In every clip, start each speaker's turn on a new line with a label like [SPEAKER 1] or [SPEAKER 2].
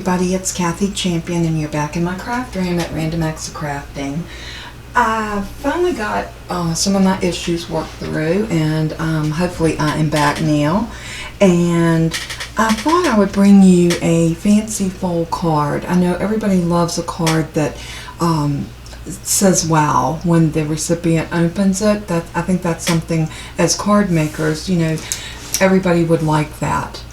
[SPEAKER 1] everybody, it's Kathy Champion and you're back in my craft room at Random Acts of Crafting. I finally got some of my issues worked through, and hopefully I am back now. And I thought I would bring you a fancy fold card. I know everybody loves a card that says wow when the recipient opens it. I think that's something, as card makers, you know, everybody would like that.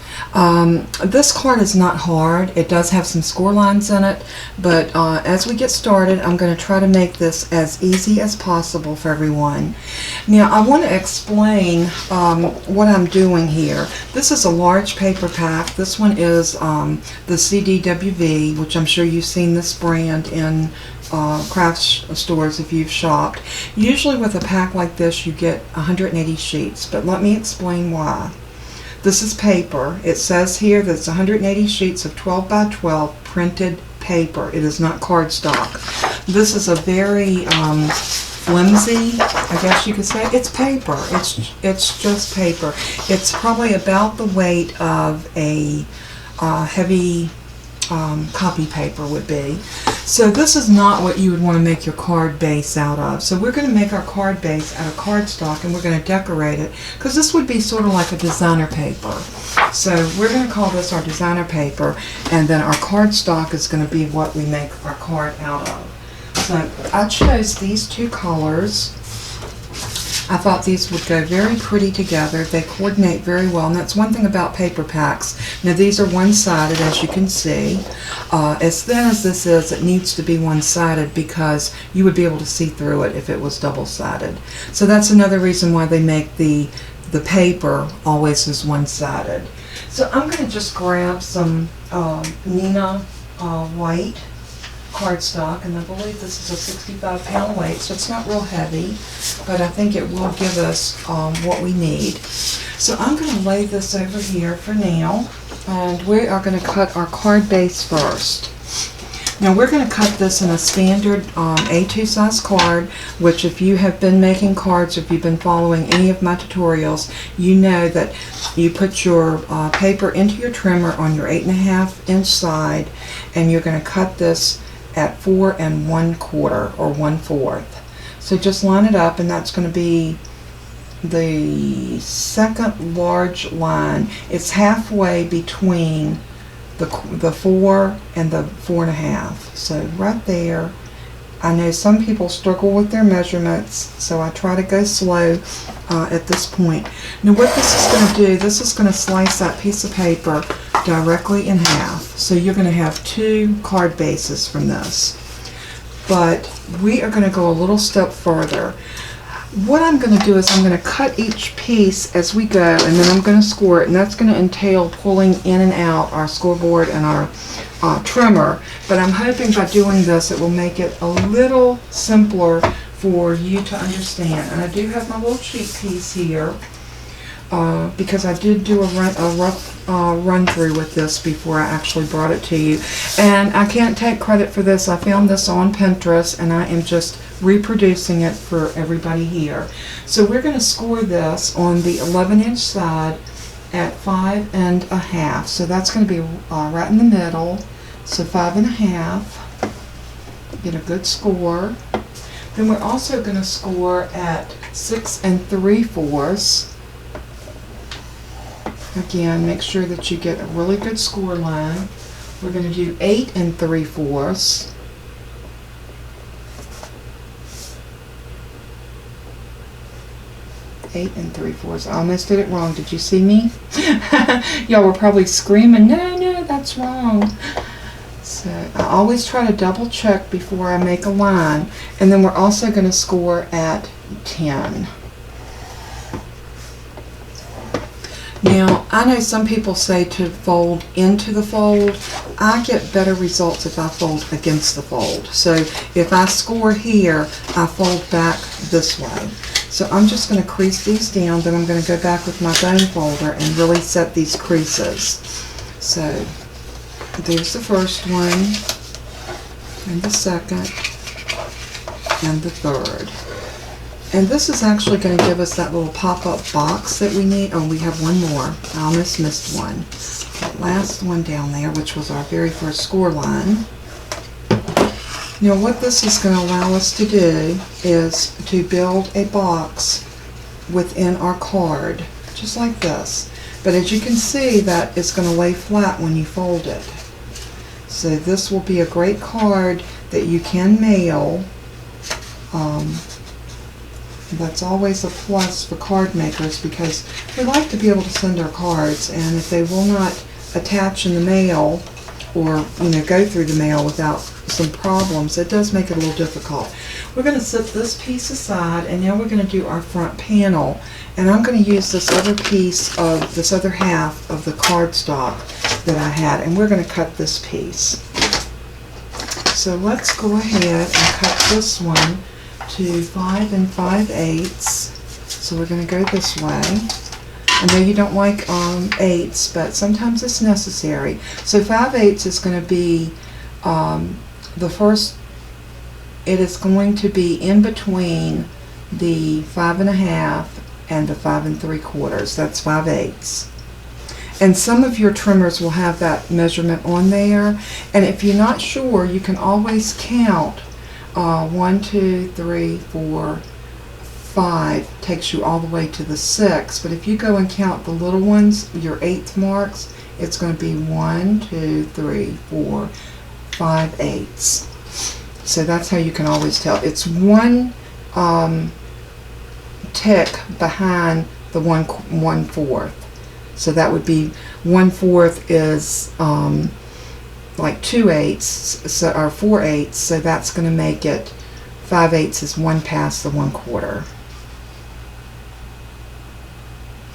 [SPEAKER 1] This card is not hard. It does have some score lines in it, but as we get started, I'm going to try to make this as easy as possible for everyone. Now, I want to explain what I'm doing here. This is a large paper pack. This one is the CDWV, which I'm sure you've seen this brand in craft stores if you've shopped. Usually with a pack like this, you get 180 sheets, but let me explain why. This is paper. It says here that it's 180 sheets of 12 by 12 printed paper. It is not cardstock. This is a very flimsy, I guess you could say. It's paper. It's just paper. It's probably about the weight of a heavy copy paper would be. So this is not what you would want to make your card base out of. So we're going to make our card base out of cardstock, and we're going to decorate it, because this would be sort of like a designer paper. So we're going to call this our designer paper, and then our cardstock is going to be what we make our card out of. So I chose these two colors. I thought these would go very pretty together. They coordinate very well, and that's one thing about paper packs. Now these are one-sided, as you can see. As thin as this is, it needs to be one-sided because you would be able to see through it if it was double-sided. So that's another reason why they make the paper always is one-sided. So I'm going to just grab some Nina white cardstock, and I believe this is a 65-pound weight, so it's not real heavy, but I think it will give us what we need. So I'm going to lay this over here for now, and we are going to cut our card base first. Now we're going to cut this in a standard A2 size card, which if you have been making cards, or if you've been following any of my tutorials, you know that you put your paper into your trimmer on your 8.5 inch side, and you're going to cut this at 4 1/4 or 1/4. So just line it up, and that's going to be the second large line. It's halfway between the 4 and the 4.5. So right there. I know some people struggle with their measurements, so I try to go slow at this point. Now what this is going to do, this is going to slice that piece of paper directly in half. So you're going to have two card bases from this. But we are going to go a little step further. What I'm going to do is I'm going to cut each piece as we go, and then I'm going to score it, and that's going to entail pulling in and out our scoreboard and our trimmer. But I'm hoping by doing this it will make it a little simpler for you to understand. And I do have my little cheat piece here because I did do a rough run through with this before I actually brought it to you. And I can't take credit for this. I found this on Pinterest, and I am just reproducing it for everybody here. So we're going to score this on the 11-inch side at 5 1/2. So that's going to be right in the middle. So 5 1/2. Get a good score. Then we're also going to score at 6 3/4. Again, make sure that you get a really good score line. We're going to do 8 3/4. 8 3/4. I almost did it wrong. Did you see me? Y'all were probably screaming, no, that's wrong. So I always try to double check before I make a line. And then we're also going to score at 10. Now, I know some people say to fold into the fold. I get better results if I fold against the fold. So if I score here, I fold back this way. So I'm just going to crease these down, then I'm going to go back with my bone folder and really set these creases. So there's the first one, and the second, and the third. And this is actually going to give us that little pop-up box that we need. Oh, we have one more. I almost missed one. Okay, that last one down there, which was our very first score line. Now what this is going to allow us to do is to build a box within our card, just like this. But as you can see, that it's going to lay flat when you fold it. So this will be a great card that you can mail. That's always a plus for card makers, because we like to be able to send our cards, and if they will not attach in the mail or go through the mail without some problems, it does make it a little difficult. We're going to set this piece aside, and now we're going to do our front panel, and I'm going to use this other piece of this other half of the cardstock that I had, and we're going to cut this piece. So let's go ahead and cut this one to 5 5/8. So we're going to go this way. I know you don't like 8s, but sometimes it's necessary. So 5/8 is going to be the first. It is going to be in between the 5 1/2 and the 5 3/4. That's 5/8. And some of your trimmers will have that measurement on there. And if you're not sure, you can always count 1, 2, 3, 4, 5 takes you all the way to the 6. But if you go and count the little ones, your 8th marks, it's going to be 1, 2, 3, 4, 5/8. So that's how you can always tell. It's one tick behind the 1/4. So that would be 1/4 is like 2/8, so, or 4/8. So that's going to make it 5/8 is 1 past the 1/4.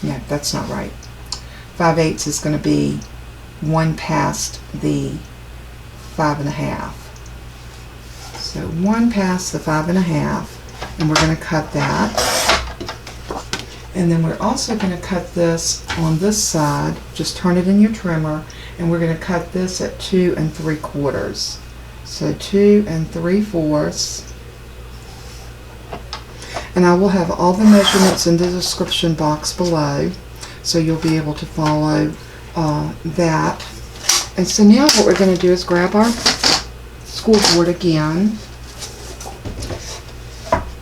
[SPEAKER 1] Yeah, that's not right. 5/8 is going to be 1 past the 5 1/2. So 1 past the 5 1/2, and we're going to cut that. And then we're also going to cut this on this side. Just turn it in your trimmer, and we're going to cut this at 2 3/4. So 2 3/4. And I will have all the measurements in the description box below, so you'll be able to follow that. And so now what we're going to do is grab our scoreboard again,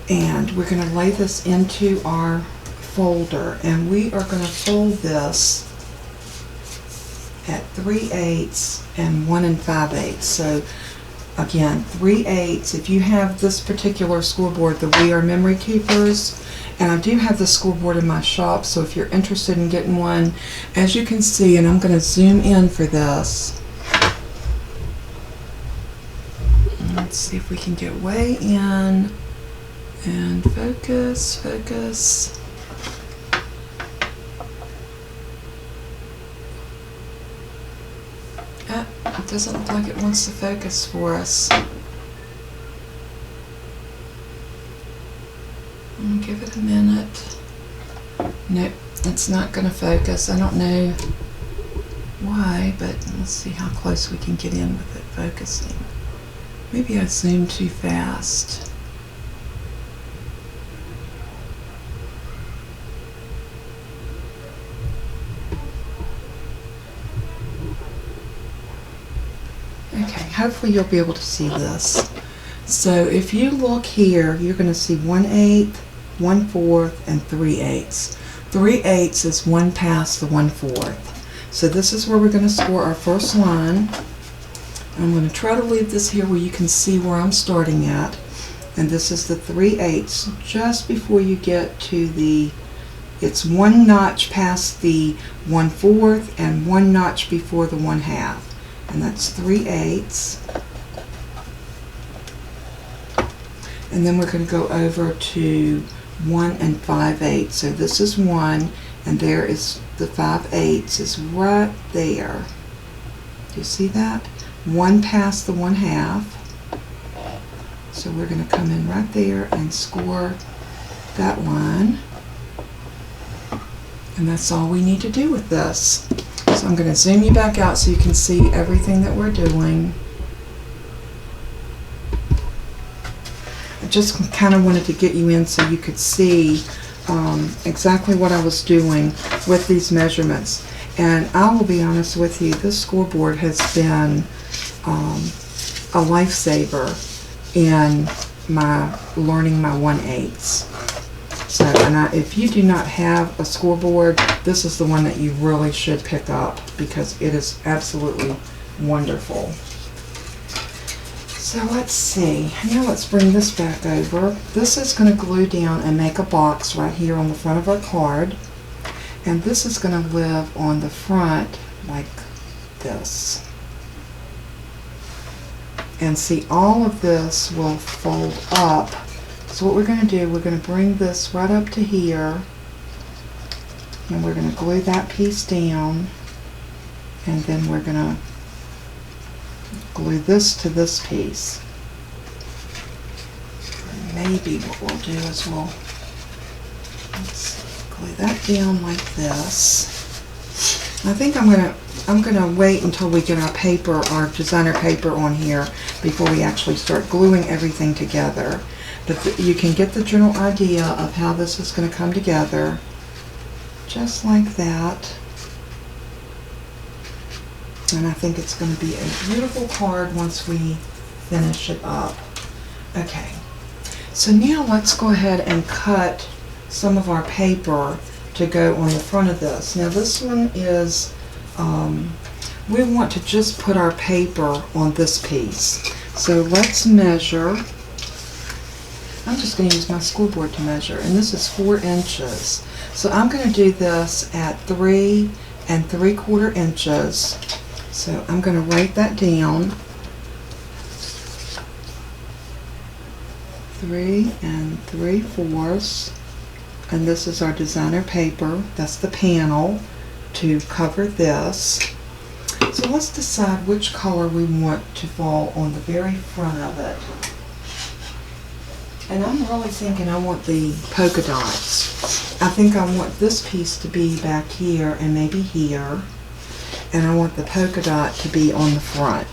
[SPEAKER 1] and we're going to lay this into our folder, and we are going to fold this at 3/8 and 1 5/8. So again, 3/8. If you have this particular scoreboard, the We Are Memory Keepers, and I do have the scoreboard in my shop, so if you're interested in getting one, as you can see, and I'm going to zoom in for this. Let's see if we can get way in and focus. It doesn't look like it wants to focus for us. Give it a minute. Nope, it's not going to focus. I don't know why, but let's see how close we can get in with it focusing. Maybe I zoomed too fast. Okay, hopefully you'll be able to see this. So if you look here, you're going to see 1/8, 1/4, and 3/8. 3/8 is 1 past the 1/4. So this is where we're going to score our first line. I'm going to try to leave this here where you can see where I'm starting at. And this is the 3/8, just before you get to the, it's 1 notch past the 1/4 and 1 notch before the 1/2. And that's 3/8. And then we're going to go over to 1 5/8. So this is 1, and there is the 5/8 is right there. Do you see that? 1 past the 1/2. So we're going to come in right there and score that line. And that's all we need to do with this. So I'm going to zoom you back out so you can see everything that we're doing. I just kind of wanted to get you in so you could see exactly what I was doing with these measurements. And I will be honest with you, this scoreboard has been a lifesaver in my learning my 1/8. So, and if you do not have a scoreboard, this is the one that you really should pick up because it is absolutely wonderful. So let's see. Now let's bring this back over. This is going to glue down and make a box right here on the front of our card. And this is going to live on the front like this. And see, all of this will fold up. So what we're going to do, we're going to bring this right up to here. And we're going to glue that piece down. And then we're going to glue this to this piece. Maybe what we'll do is let's glue that down like this. I think I'm gonna wait until we get our paper, our designer paper on here before we actually start gluing everything together. But you can get the general idea of how this is going to come together, just like that. And I think it's going to be a beautiful card once we finish it up. Okay, so now let's go ahead and cut some of our paper to go on the front of this. Now this one is, we want to just put our paper on this piece. So let's measure. I'm just going to use my scoreboard to measure, and this is 4 inches. So I'm going to do this at 3 3/4 inches. So I'm going to write that down. 3 3/4. And this is our designer paper. That's the panel to cover this. So let's decide which color we want to fall on the very front of it. And I'm really thinking I want the polka dots. I think I want this piece to be back here and maybe here. And I want the polka dot to be on the front.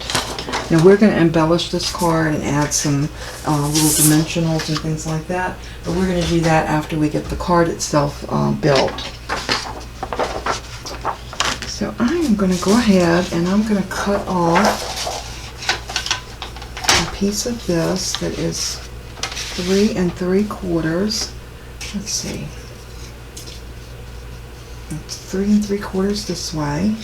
[SPEAKER 1] Now we're going to embellish this card and add some little dimensionals and things like that. But we're going to do that after we get the card itself built. So I am going to go ahead and I'm going to cut off a piece of this that is 3 3/4. Let's see. It's 3 3/4 this way.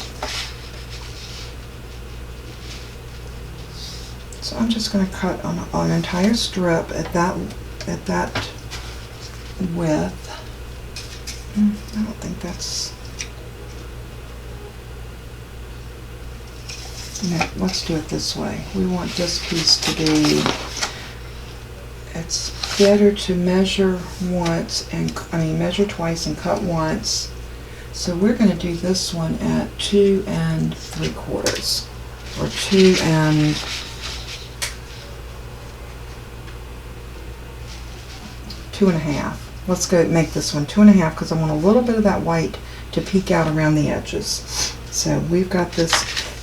[SPEAKER 1] So I'm just going to cut on an entire strip at that width. I don't think that's. No, let's do it this way. We want this piece to be. It's better to measure once and measure twice and cut once. So we're going to do this one at 2 3/4 or 2 2.5. Let's go make this one 2.5 because I want a little bit of that white to peek out around the edges. So we've got this.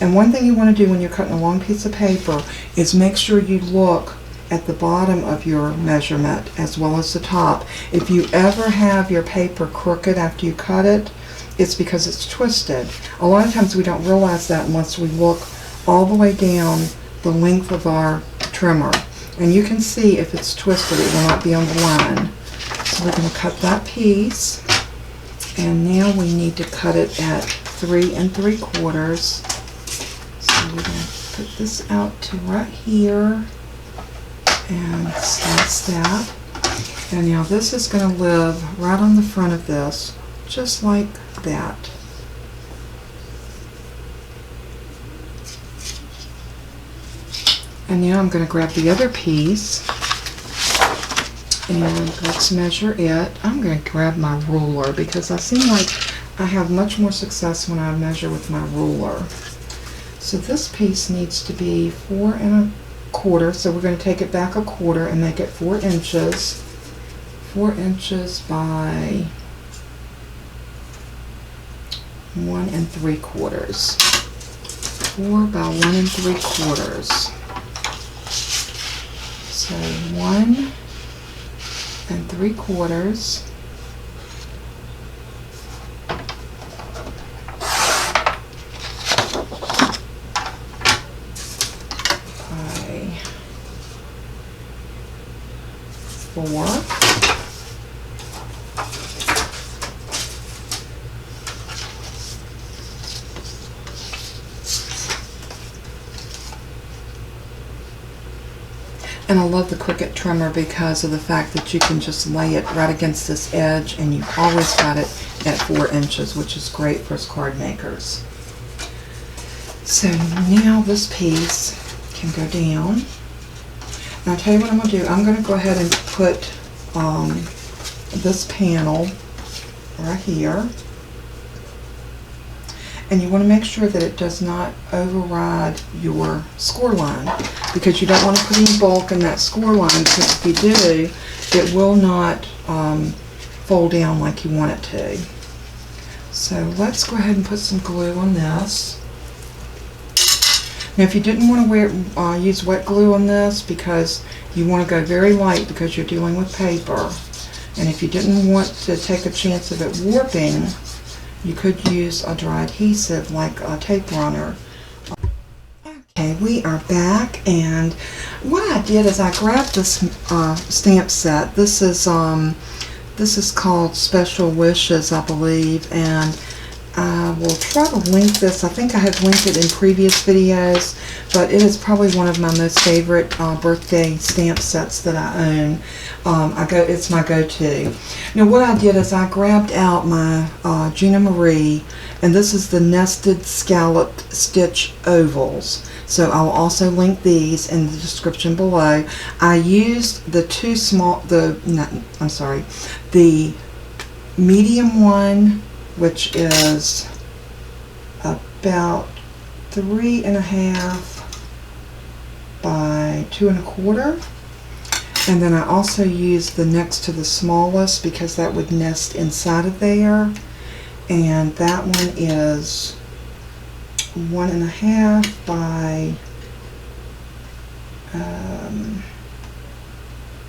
[SPEAKER 1] And one thing you want to do when you're cutting a long piece of paper is make sure you look at the bottom of your measurement as well as the top. If you ever have your paper crooked after you cut it, it's because it's twisted. A lot of times we don't realize that unless we look all the way down the length of our trimmer. And you can see if it's twisted, it will not be on the line. So we're going to cut that piece. And now we need to cut it at 3 3/4. So we're going to put this out to right here. And that's that. And now this is going to live right on the front of this, just like that. And now I'm going to grab the other piece and let's measure it. I'm going to grab my ruler because I seem like I have much more success when I measure with my ruler. So this piece needs to be 4 1/4. So we're going to take it back 1/4 and make it 4 inches. 4 inches by 1 3/4. 4 by 1 3/4. So 1 3/4. before. And I love the Cricut trimmer because of the fact that you can just lay it right against this edge, and you've always got it at 4 inches, which is great for us card makers. So now this piece can go down. And I'll tell you what I'm going to do. I'm going to go ahead and put this panel right here. And you want to make sure that it does not override your score line, because you don't want to put any bulk in that score line, because if you do, it will not fold down like you want it to. So let's go ahead and put some glue on this. Now if you didn't want to use wet glue on this, because you want to go very light because you're dealing with paper, and if you didn't want to take a chance of it warping, you could use a dry adhesive like a tape runner. Okay, we are back, and what I did is I grabbed this stamp set. This is called Special Wishes, I believe, and I will try to link this. I think I have linked it in previous videos, but it is probably one of my most favorite birthday stamp sets that I own. It's my go-to. Now what I did is I grabbed out my Gina Marie, and this is the nested scalloped stitch ovals. So I'll also link these in the description below. I used the the medium one, which is about 3.5 by 2.25, and then I also used the next to the smallest because that would nest inside of there, and that one is 1.5 by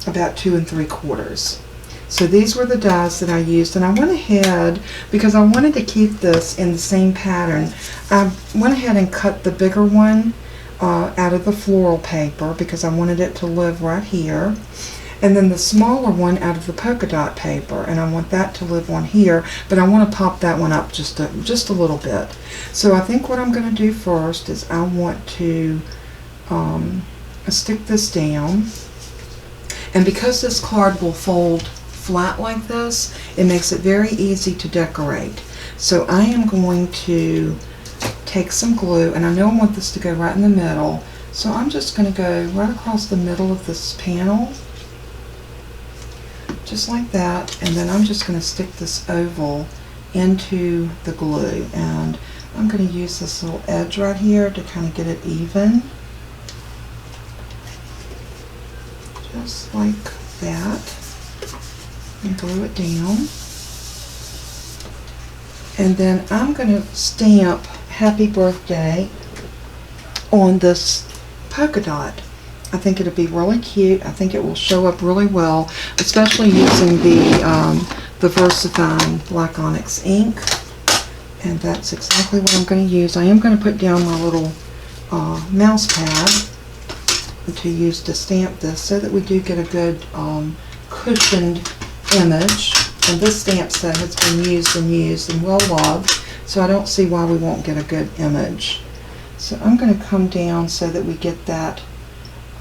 [SPEAKER 1] about 2 3/4. So these were the dies that I used, and I went ahead, because I wanted to keep this in the same pattern, I went ahead and cut the bigger one out of the floral paper because I wanted it to live right here, and then the smaller one out of the polka dot paper, and I want that to live on here, but I want to pop that one up just a little bit. So I think what I'm going to do first is I want to stick this down, and because this card will fold flat like this, it makes it very easy to decorate. So I am going to take some glue, and I know I want this to go right in the middle, so I'm just going to go right across the middle of this panel, just like that, and then I'm just going to stick this oval into the glue, and I'm going to use this little edge right here to kind of get it even, just like that. And glue it down, and then I'm going to stamp Happy Birthday on this polka dot. I think it'll be really cute. I think it will show up really well, especially using the VersaFine Black Onyx ink, and that's exactly what I'm going to use. I am going to put down my little mouse pad to use to stamp this, so that we do get a good cushioned image. And this stamp set has been used and well loved, so I don't see why we won't get a good image. So I'm going to come down so that we get that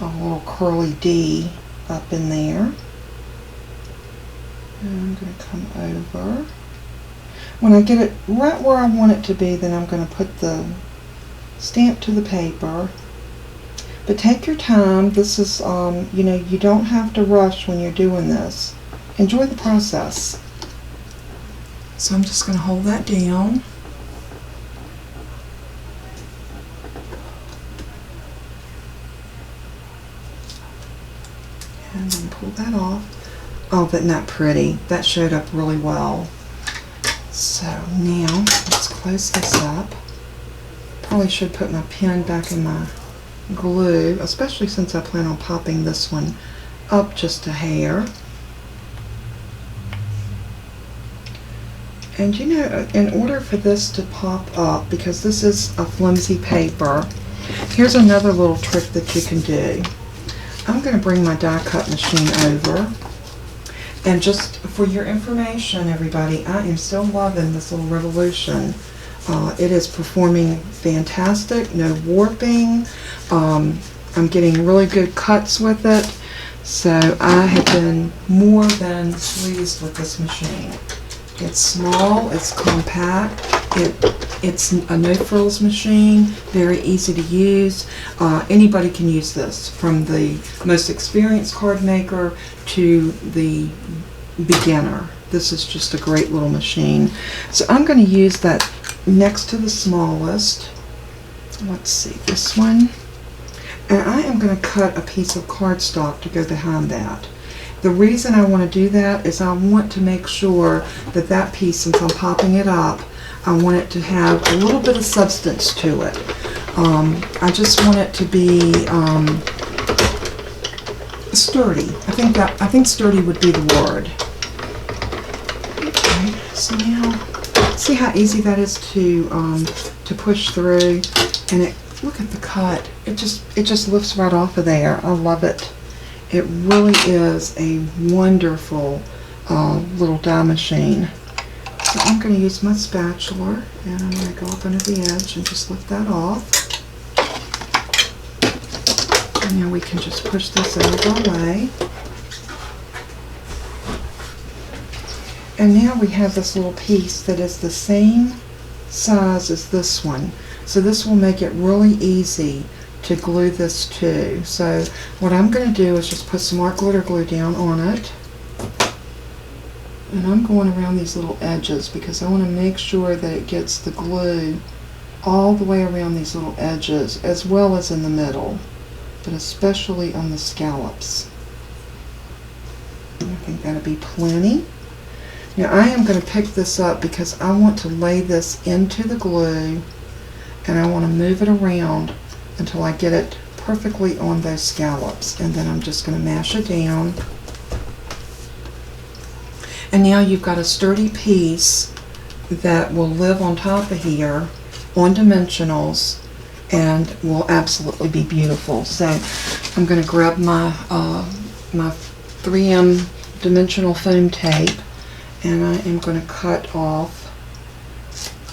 [SPEAKER 1] little curly D up in there, and I'm going to come over. When I get it right where I want it to be, then I'm going to put the stamp to the paper. But take your time. This is you know, you don't have to rush when you're doing this. Enjoy the process. So I'm just going to hold that down. And then pull that off. Oh, but not pretty. That showed up really well. So now let's close this up. Probably should put my pen back in my glue, especially since I plan on popping this one up just a hair. And you know, in order for this to pop up, because this is a flimsy paper, here's another little trick that you can do. I'm going to bring my die cut machine over, And just for your information, everybody, I am still loving this little revolution. It is performing fantastic, no warping. I'm getting really good cuts with it. So I have been more than pleased with this machine. It's small, it's compact, it's a no frills machine, very easy to use. Anybody can use this, from the most experienced card maker to the beginner. This is just a great little machine. So I'm going to use that next to the smallest. Let's see, this one. And I am going to cut a piece of cardstock to go behind that. The reason I want to do that is I want to make sure that that piece, since I'm popping it up, I want it to have a little bit of substance to it. I just want it to be sturdy. I think sturdy would be the word. Okay, so now see how easy that is to push through, and look at the cut. It just lifts right off of there. I love it. It really is a wonderful little die machine. So I'm going to use my spatula, and I'm going to go up under the edge and just lift that off. And now we can just push this out of our way. And now we have this little piece that is the same size as this one. So this will make it really easy to glue this to. So what I'm going to do is just put some art glitter glue down on it. And I'm going around these little edges because I want to make sure that it gets the glue all the way around these little edges, as well as in the middle, but especially on the scallops. And I think that'll be plenty. Now I am going to pick this up because I want to lay this into the glue, and I want to move it around until I get it perfectly on those scallops, and then I'm just going to mash it down. And now you've got a sturdy piece that will live on top of here on dimensionals and will absolutely be beautiful. So I'm going to grab my my 3M dimensional foam tape, and I am going to cut off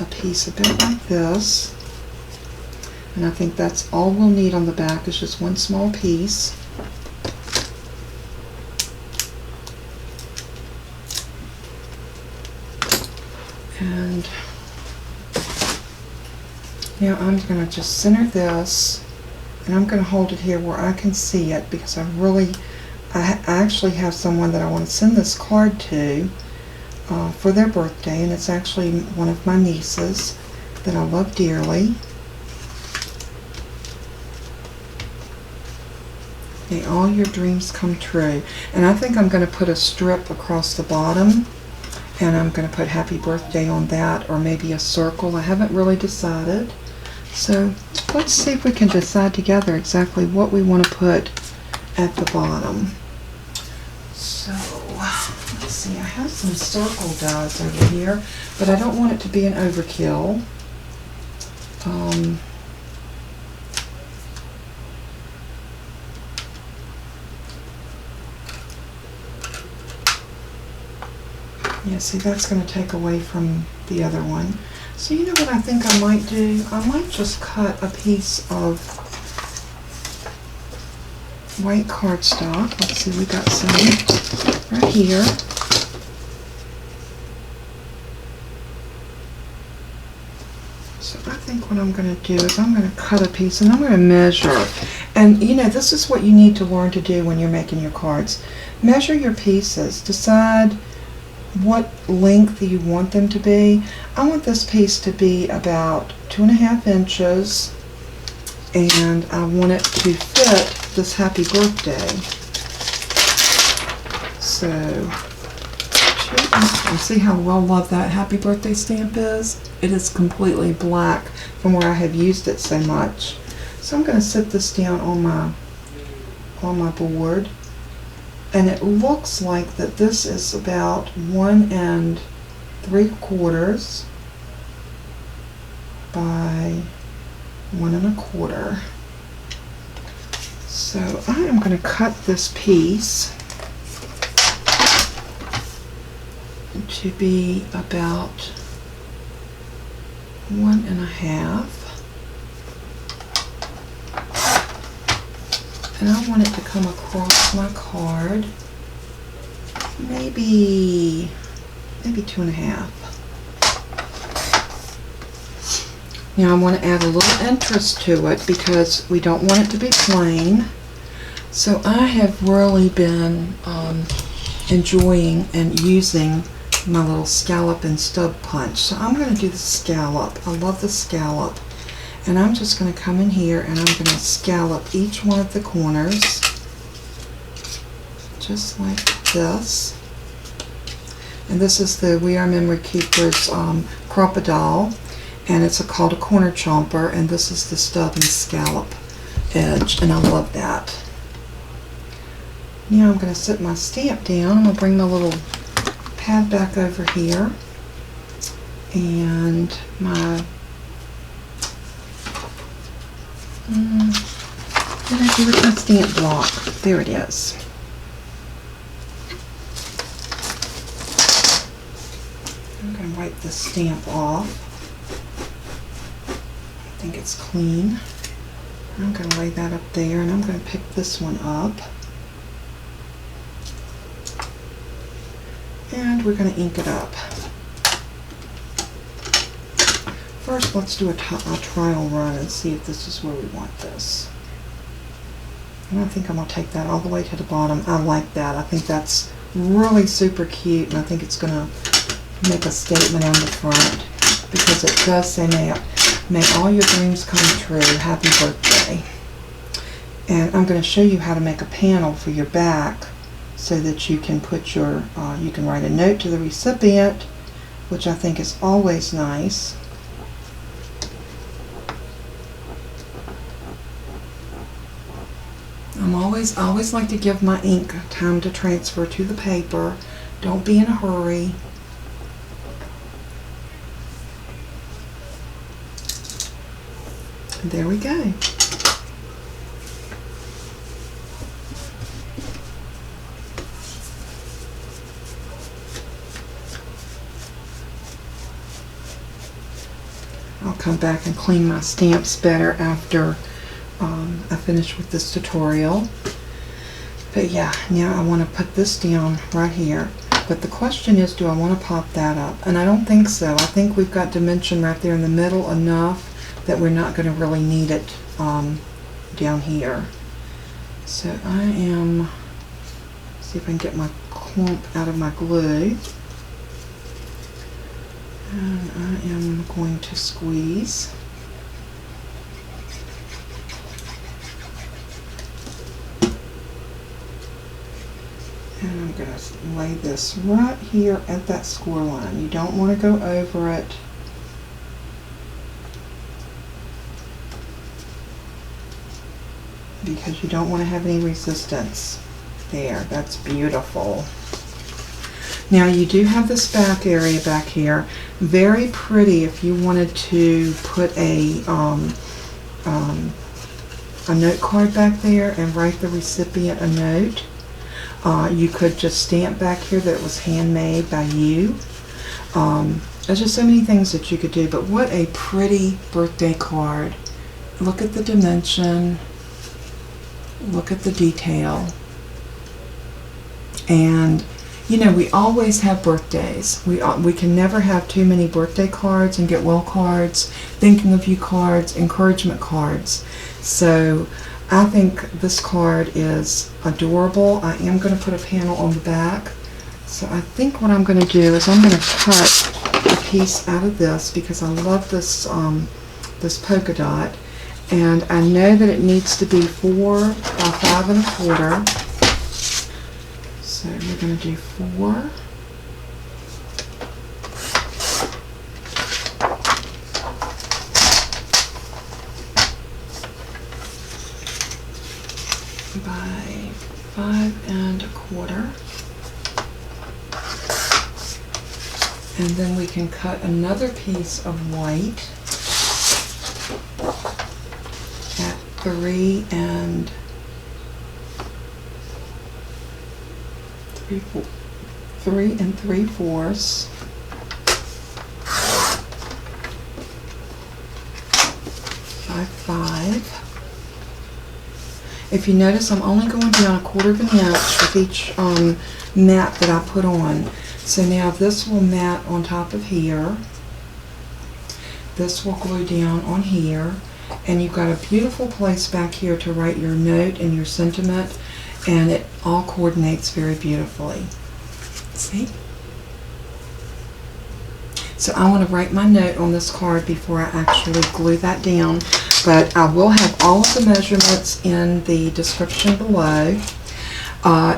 [SPEAKER 1] a piece a bit like this. And I think that's all we'll need on the back, is just one small piece. And now I'm going to just center this, and I'm going to hold it here where I can see it, because I actually have someone that I want to send this card to for their birthday, and it's actually one of my nieces that I love dearly. May all your dreams come true. And I think I'm going to put a strip across the bottom, and I'm going to put happy birthday on that, or maybe a circle. I haven't really decided. So let's see if we can decide together exactly what we want to put at the bottom. So let's see, I have some circle dies over here, but I don't want it to be an overkill. Yeah, see, that's going to take away from the other one. So you know what I think I might do? I might just cut a piece of white cardstock. Let's see, we got some right here. So I think what I'm going to do is I'm going to cut a piece, and I'm going to measure. And you know, this is what you need to learn to do when you're making your cards. Measure your pieces. Decide what length you want them to be. I want this piece to be about 2.5 inches, and I want it to fit this happy birthday. So, and see how well loved that happy birthday stamp is? It is completely black from where I have used it so much. So I'm going to sit this down on my board. And it looks like that this is about 1 3/4 by 1 1/4. So I am going to cut this piece. to be about 1.5. And I want it to come across my card maybe 2.5. Now I want to add a little interest to it because we don't want it to be plain. So I have really been enjoying and using my little scallop and stub punch. So I'm going to do the scallop. I love the scallop. And I'm just going to come in here and I'm going to scallop each one of the corners. Just like this. And this is the We Are Memory Keepers Crocodile. And it's called a corner chomper. And this is the stub and scallop edge. And I love that. Now I'm going to set my stamp down. I'm going to bring my little pad back over here. And my... what did I do with my stamp block? There it is. I'm going to wipe the stamp off. I think it's clean. I'm going to lay that up there and I'm going to pick this one up. And we're going to ink it up. First, let's do a trial run and see if this is where we want this. And I think I'm going to take that all the way to the bottom. I like that. I think that's really super cute, and I think it's going to make a statement on the front because it does say, may all your dreams come true. Happy birthday. And I'm going to show you how to make a panel for your back so that you can put your, you can write a note to the recipient, which I think is always nice. I always like to give my ink time to transfer to the paper. Don't be in a hurry. There we go. I'll come back and clean my stamps better after I finish with this tutorial. But yeah, now I want to put this down right here. But the question is, do I want to pop that up? And I don't think so. I think we've got dimension right there in the middle enough that we're not going to really need it down here. So I am, see if I can get my clump out of my glue. And I am going to squeeze. And I'm going to lay this right here at that score line. You don't want to go over it. Because you don't want to have any resistance. There, that's beautiful. Now you do have this back area back here. Very pretty if you wanted to put a note card back there and write the recipient a note. You could just stamp back here that it was handmade by you. There's just so many things that you could do, but what a pretty birthday card. Look at the dimension. Look at the detail. And you know, we always have birthdays. We can never have too many birthday cards and get well cards, thinking of you cards, encouragement cards. So I think this card is adorable. I am going to put a panel on the back. So I think what I'm going to do is I'm going to cut a piece out of this because I love this this polka dot. And I know that it needs to be 4 by 5 1/4. So we're going to do 4. By 5 1/4. And then we can cut another piece of white at 3 3/4. 3 3/4. 5. If you notice, I'm only going down 1/4 of an inch with each mat that I put on. So now this will mat on top of here. This will glue down on here. And you've got a beautiful place back here to write your note and your sentiment, and it all coordinates very beautifully. See? So I want to write my note on this card before I actually glue that down, but I will have all of the measurements in the description below.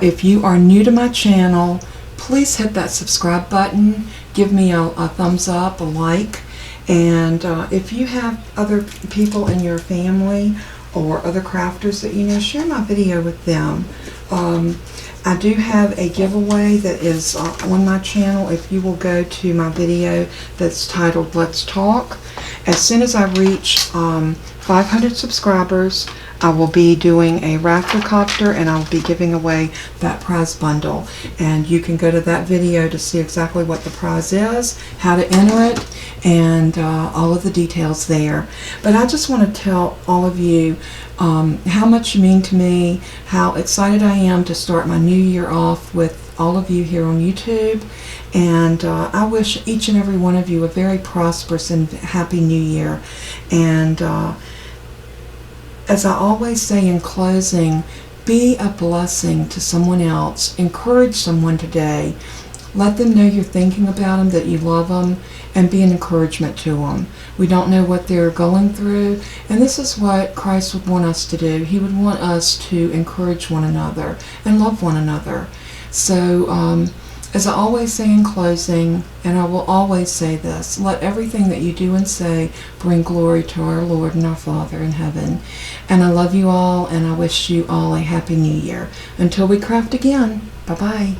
[SPEAKER 1] If you are new to my channel, please hit that subscribe button, give me a thumbs up, a like, and if you have other people in your family or other crafters that you know, share my video with them. I do have a giveaway that is on my channel. If you will go to my video that's titled Let's Talk, as soon as I reach 500 subscribers, I will be doing a Raftercopter, and I'll be giving away that prize bundle. And you can go to that video to see exactly what the prize is, how to enter it, and all of the details there. But I just want to tell all of you how much you mean to me, how excited I am to start my new year off with all of you here on YouTube. And I wish each and every one of you a very prosperous and happy new year. And as I always say in closing, be a blessing to someone else. Encourage someone today. Let them know you're thinking about them, that you love them, and be an encouragement to them. We don't know what they're going through, and this is what Christ would want us to do. He would want us to encourage one another and love one another. So, as I always say in closing, and I will always say this, let everything that you do and say bring glory to our Lord and our Father in heaven. And I love you all, and I wish you all a happy new year. Until we craft again, bye-bye.